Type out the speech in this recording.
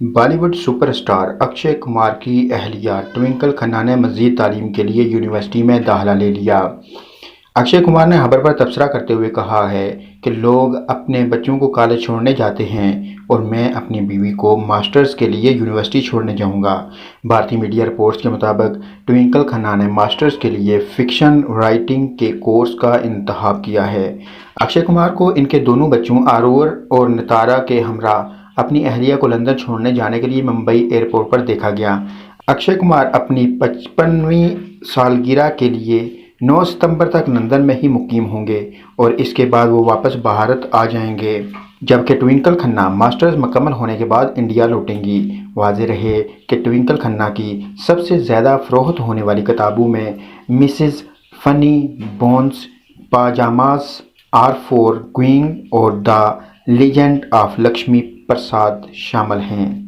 Bali would super star Akshay Kumar کی اہلیہ twinkle Khanna نے مزید تعلیم کے لیے یونیورسٹی میں داخلہ لے لیا۔ اکشے کمار نے خبر پر تبصرہ کرتے ہوئے کہا ہے کہ لوگ اپنے بچوں کو کالج چھوڑنے جاتے ہیں اور میں اپنی بیوی کو ماسٹرز کے لیے یونیورسٹی چھوڑنے جاؤں گا۔ بھارتی میڈیا رپورٹس کے مطابق ٹوئنکل کھنہ نے ماسٹرز کے لیے فکشن رائٹنگ کے کورس کا انتخاب کیا ہے۔ اکشے کمار کو ان کے دونوں بچوں آرور اور نتارا کے ہمراہ اپنی اہلیہ کو لندن چھوڑنے جانے کے لیے ممبئی ایئرپورٹ پر دیکھا گیا۔ اکشے کمار اپنی 55ویں سالگرہ کے لیے 9 ستمبر تک لندن میں ہی مقیم ہوں گے اور اس کے بعد وہ واپس بھارت آ جائیں گے، جبکہ ٹوئنکل کھنہ ماسٹرز مکمل ہونے کے بعد انڈیا لوٹیں گی۔ واضح رہے کہ ٹوئنکل کھنہ کی سب سے زیادہ فروخت ہونے والی کتابوں میں Mrs funny bones, pyjamas are forgiving اور the legend of Lakshmi Prasad شامل ہیں۔